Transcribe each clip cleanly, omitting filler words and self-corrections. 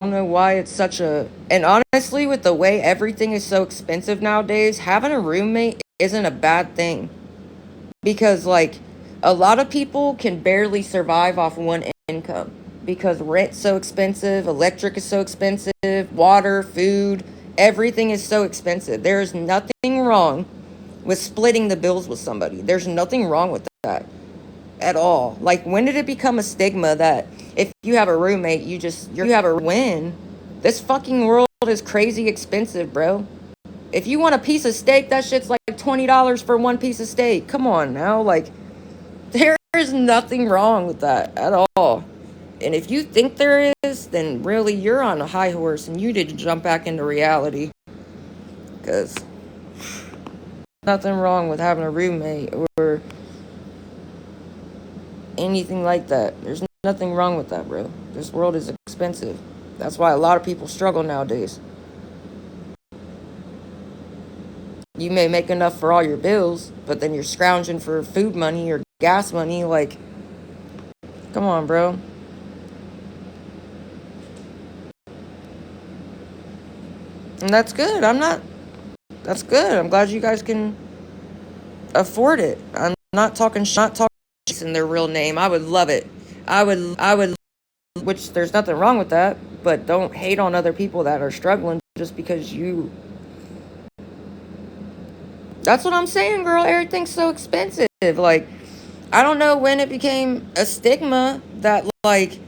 don't know why it's such a. And honestly, with the way everything is so expensive nowadays, having a roommate isn't a bad thing. Because, like, a lot of people can barely survive off one income. Because rent's so expensive, electric is so expensive, water, food, everything is so expensive. There is nothing wrong with splitting the bills with somebody. There's nothing wrong with that at all. Like, when did it become a stigma that if you have a roommate, you have a win? This fucking world is crazy expensive, bro. If you want a piece of steak, that shit's like $20 for one piece of steak. Come on now. Like, there is nothing wrong with that at all. And if you think there is, then really you're on a high horse and you need to jump back into reality. Because nothing wrong with having a roommate or anything like that. There's nothing wrong with that, bro. This world is expensive. That's why a lot of people struggle nowadays. You may make enough for all your bills, but then you're scrounging for food money or gas money. Like, come on, bro. And that's good. That's good. I'm glad you guys can afford it. I'm not talking in their real name. I would love it. I would, which there's nothing wrong with that, but don't hate on other people that are struggling just because you. That's what I'm saying, girl. Everything's so expensive. Like, I don't know when it became a stigma that, like,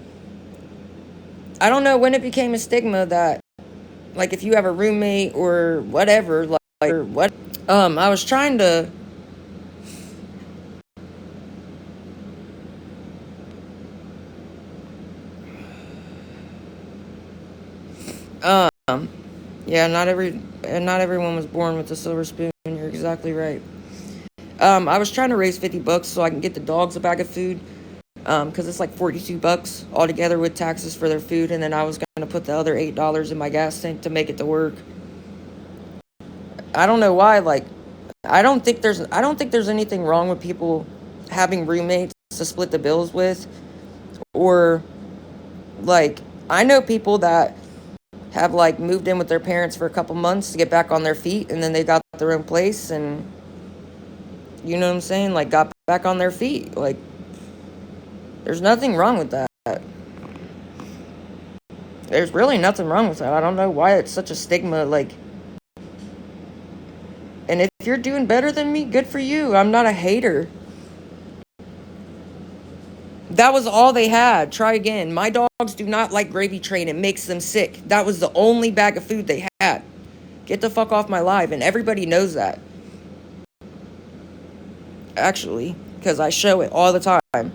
I don't know when it became a stigma that, like, if you have a roommate or whatever, like or what. I was trying to. Yeah, not everyone was born with a silver spoon. You're exactly right. I was trying to raise $50 so I can get the dogs a bag of food. Because it's like $42 altogether with taxes for their food, and then I was gonna put the other $8 in my gas tank to make it to work. I don't know why. Like, I don't think there's anything wrong with people having roommates to split the bills with, or like I know people that have like moved in with their parents for a couple months to get back on their feet, and then they got their own place, and you know what I'm saying? Like, got back on their feet. Like, there's nothing wrong with that. There's really nothing wrong with that. I don't know why it's such a stigma. Like, and if you're doing better than me, good for you. I'm not a hater. That was all they had. Try again. My dogs do not like gravy train. It makes them sick. That was the only bag of food they had. Get the fuck off my live. And everybody knows that. Actually, because I show it all the time.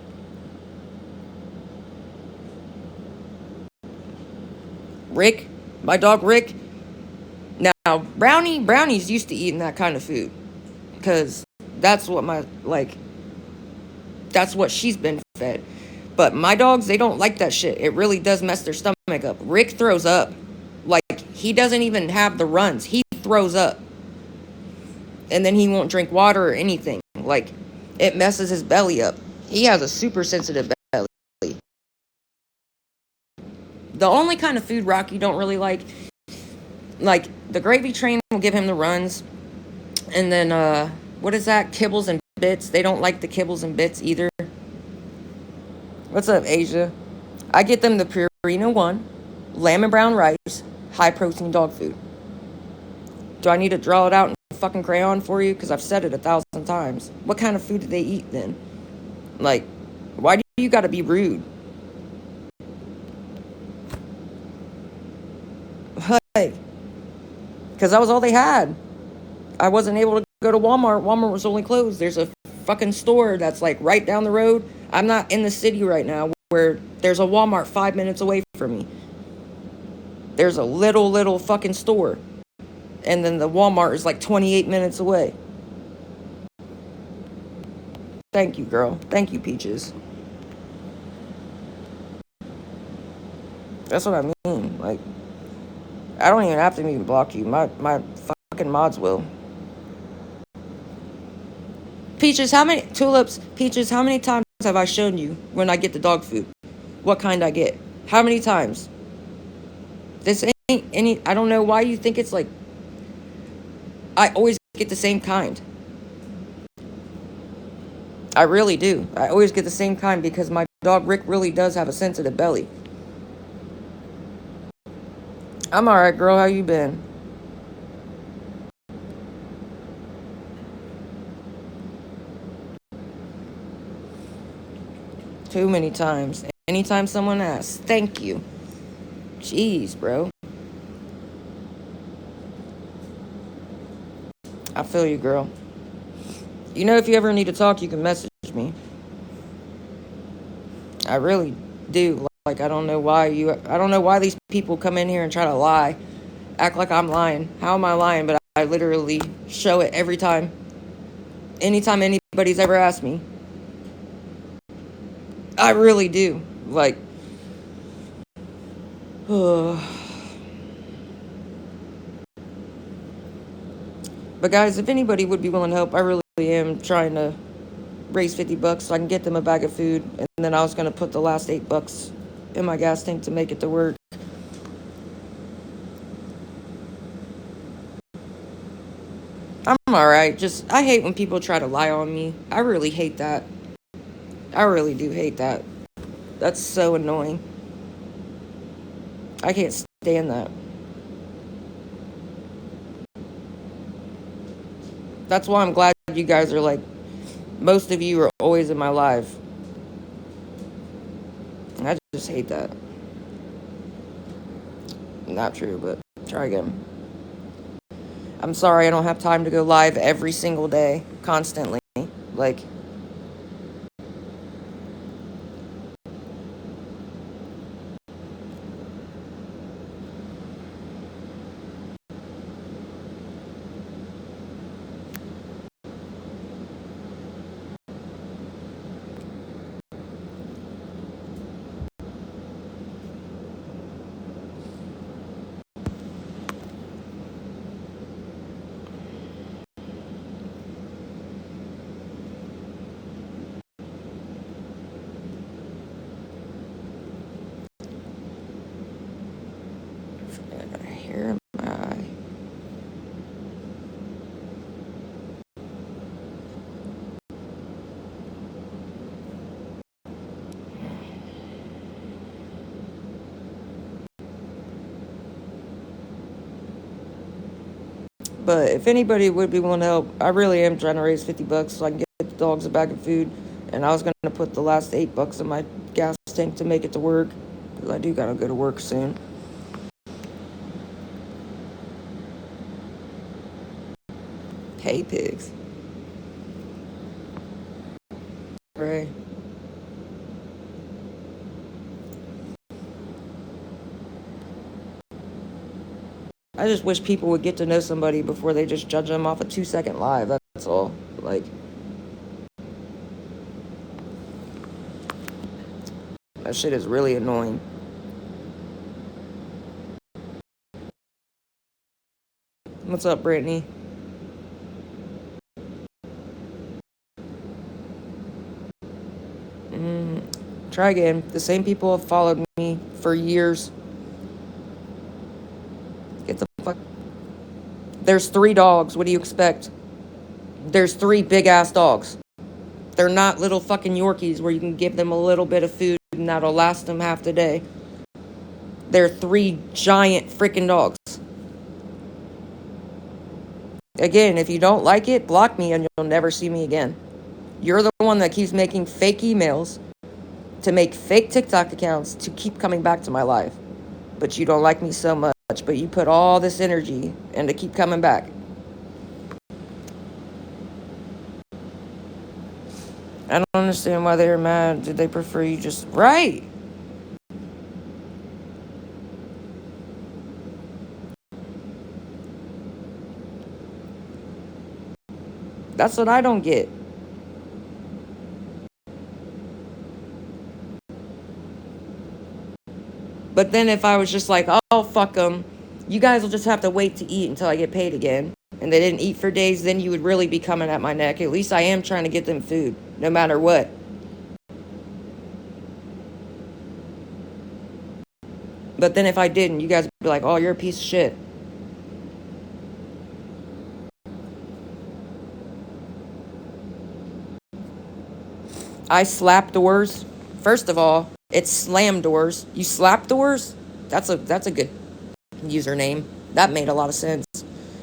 Rick, my dog Rick. Now, Brownie's used to eating that kind of food. Because that's what that's what she's been fed. But my dogs, they don't like that shit. It really does mess their stomach up. Rick throws up. Like, he doesn't even have the runs. He throws up. And then he won't drink water or anything. Like, it messes his belly up. He has a super sensitive belly. The only kind of food Rocky don't really like the gravy train will give him the runs. And then, what is that? Kibbles and bits. They don't like the kibbles and bits either. What's up, Asia? I get them the Purina one, lamb and brown rice, high protein dog food. Do I need to draw it out in fucking crayon for you? Because I've said it 1,000 times. What kind of food do they eat then? Like, why do you gotta be rude? Like, because that was all they had. I wasn't able to go to Walmart. Walmart was only closed. There's a fucking store that's like right down the road. I'm not in the city right now where there's a Walmart 5 minutes away from me. There's a little fucking store. And then the Walmart is like 28 minutes away. Thank you, girl. Thank you, Peaches. That's what I mean. Like, I don't even have to even block you. My fucking mods will. Peaches, Peaches, how many times have I shown you when I get the dog food? What kind I get? How many times? This ain't any, I don't know why you think it's like, I always get the same kind. I really do. I always get the same kind because my dog Rick really does have a sensitive belly. I'm alright, girl. How you been? Too many times. Anytime someone asks, thank you. Jeez, bro. I feel you, girl. You know, if you ever need to talk, you can message me. I really do. Like, I don't know why these people come in here and try to lie. Act like I'm lying. How am I lying? But I literally show it every time. Anytime anybody's ever asked me. I really do. Like, but guys, if anybody would be willing to help, I really am trying to raise $50 so I can get them a bag of food, and then I was gonna put the last $8 in my gas tank to make it to work. I'm alright. Just, I hate when people try to lie on me. I really hate that. I really do hate that. That's so annoying. I can't stand that. That's why I'm glad you guys are like, most of you are always in my life. I just hate that. Not true, but try again. I'm sorry I don't have time to go live every single day, constantly. Like, here am I. But if anybody would be willing to help, I really am trying to raise $50 so I can get the dogs a bag of food. And I was going to put the last $8 in my gas tank to make it to work, because I do got to go to work soon. Hey, pigs. Right. I just wish people would get to know somebody before they just judge them off a 2-second live. That's all. Like, that shit is really annoying. What's up, Brittany? Try again. The same people have followed me for years. Get the fuck. There's 3 dogs. What do you expect? There's 3 big ass dogs. They're not little fucking Yorkies where you can give them a little bit of food and that'll last them half the day. They're 3 giant freaking dogs. Again, if you don't like it, block me and you'll never see me again. You're the one that keeps making fake emails to make fake TikTok accounts to keep coming back to my life. But you don't like me so much, but you put all this energy into keep coming back. I don't understand why they're mad. Did they prefer you just... Right! That's what I don't get. But then if I was just like, oh, fuck them, you guys will just have to wait to eat until I get paid again, and they didn't eat for days, then you would really be coming at my neck. At least I am trying to get them food, no matter what. But then if I didn't, you guys would be like, oh, you're a piece of shit. I slap doors. First of all, it's slam doors. You slap doors? That's a good username. That made a lot of sense.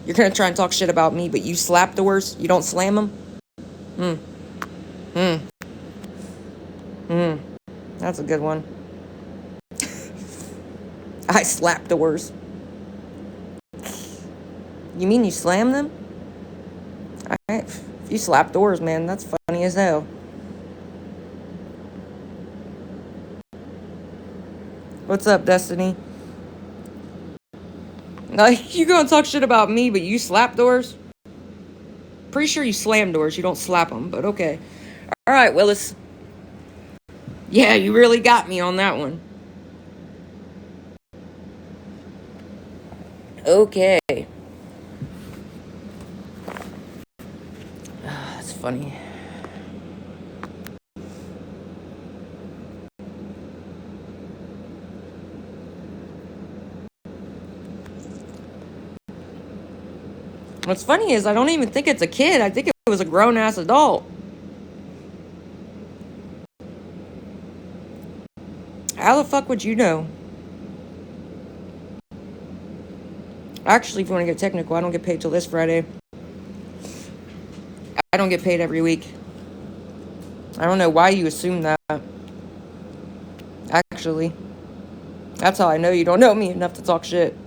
You're gonna try and talk shit about me, but you slap doors? You don't slam them? Hmm. Hmm. Hmm. That's a good one. I slap doors. You mean you slam them? If you slap doors, man, that's funny as hell. What's up, Destiny? Like, you gonna talk shit about me, but you slap doors? Pretty sure you slam doors. You don't slap them, but okay. All right, Willis. Yeah, you really got me on that one. Okay. That's funny. What's funny is I don't even think it's a kid. I think it was a grown-ass adult. How the fuck would you know? Actually, if you want to get technical, I don't get paid till this Friday. I don't get paid every week. I don't know why you assume that. Actually. That's how I know you don't know me enough to talk shit.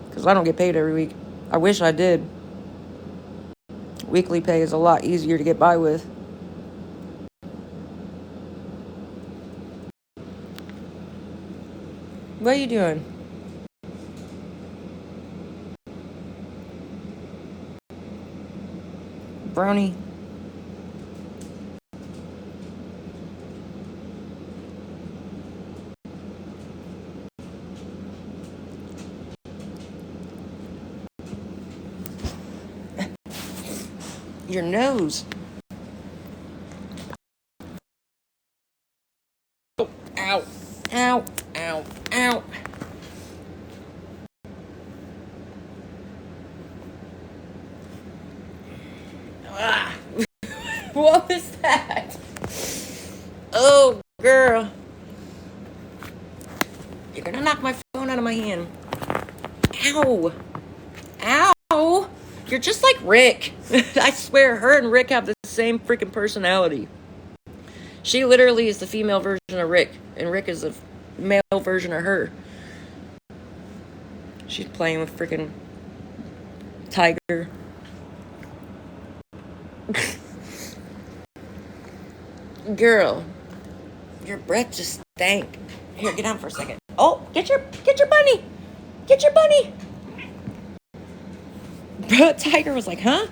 Because I don't get paid every week. I wish I did. Weekly pay is a lot easier to get by with. What are you doing? Brownie. Your nose. Oh, ow. Ow. Ow. Ow. Ah. What was that? Oh, girl. You're gonna knock my phone out of my hand. Ow. Ow. You're just like Rick. I swear, her and Rick have the same freaking personality. She literally is the female version of Rick, and Rick is the male version of her. She's playing with freaking Tiger. Girl, your breath just stank. Here, get down for a second. Oh, get your bunny. Get your bunny. Tiger was like, huh?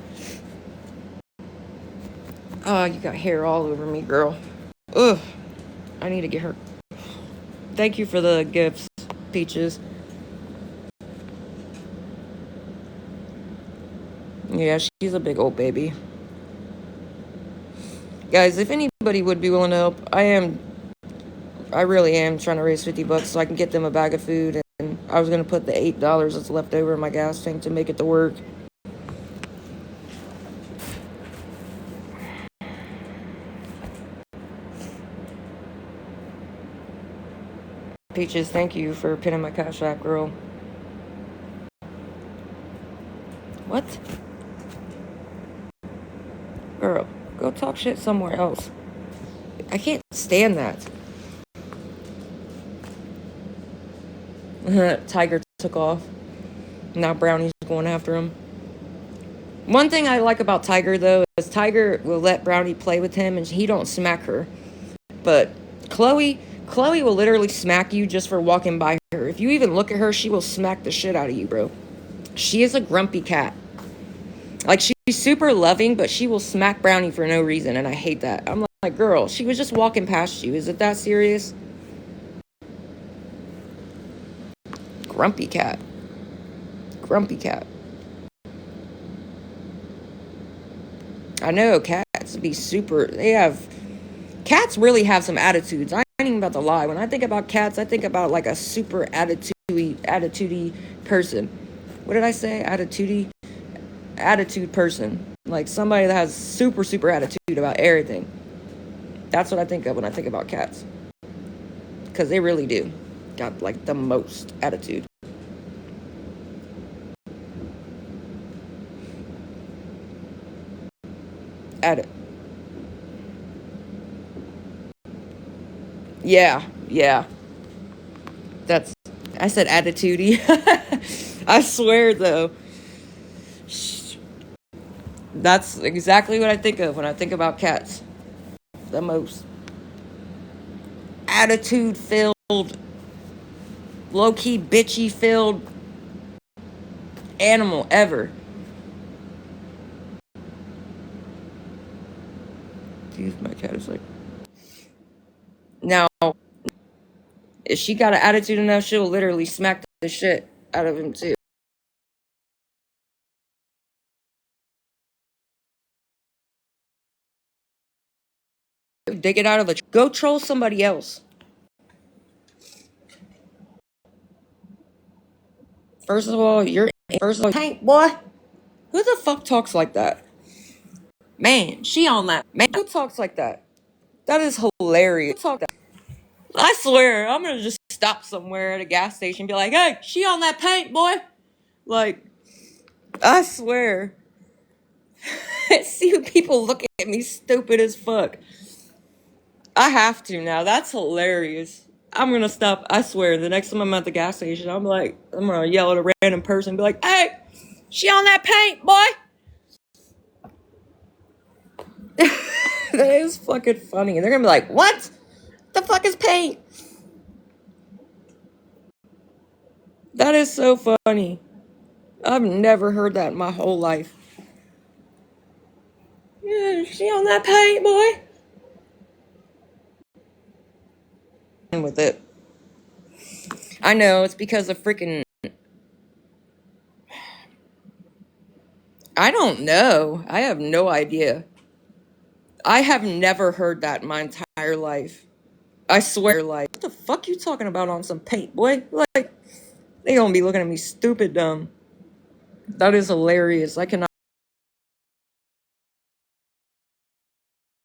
Oh, you got hair all over me, girl. Ugh. I need to get her. Thank you for the gifts, Peaches. Yeah, she's a big old baby. Guys, if anybody would be willing to help, I really am trying to raise $50 so I can get them a bag of food, and I was going to put the $8 that's left over in my gas tank to make it to work. Peaches, thank you for pinning my Cash App, girl. What? Girl, go talk shit somewhere else. I can't stand that. Tiger took off. Now Brownie's going after him. One thing I like about Tiger, though, is Tiger will let Brownie play with him, and he don't smack her. But Chloe will literally smack you just for walking by her. If you even look at her, she will smack the shit out of you, bro. She is a grumpy cat. Like, she's super loving, but she will smack Brownie for no reason, and I hate that. I'm like, girl, she was just walking past you. Is it that serious? Grumpy cat. Grumpy cat. I know, cats be super... They have Cats really have some attitudes. I ain't even about to lie. When I think about cats, I think about like a super attitude person. What did I say? Attitude person. Like somebody that has super attitude about everything. That's what I think of when I think about cats. Because they really do. Got like the most attitude. Atti- yeah. I said attitudey. I swear though. That's exactly what I think of when I think about cats. The most attitude filled, low key bitchy filled animal ever. Dude, my cat is like. Now, if she got an attitude enough, she'll literally smack the shit out of him too. Dig it out of the. Go troll somebody else. First of all, Tank boy. Who the fuck talks like that? Man, she on that. Man, who talks like that? That is hilarious. I swear, I'm gonna just stop somewhere at a gas station and be like, hey, she on that paint, boy? Like, I swear. See people looking at me stupid as fuck. I have to now. That's hilarious. I'm gonna stop. I swear, the next time I'm at the gas station, I'm gonna yell at a random person and be like, hey, she on that paint, boy? That is fucking funny. And they're gonna be like, what? The fuck is paint? That is so funny. I've never heard that in my whole life. Yeah, she on that paint, boy? And with it. I know, it's because of freaking. I don't know. I have no idea. I have never heard that in my entire life. I swear, like, what the fuck you talking about on some paint, boy? Like, they gonna be looking at me stupid dumb. That is hilarious. I cannot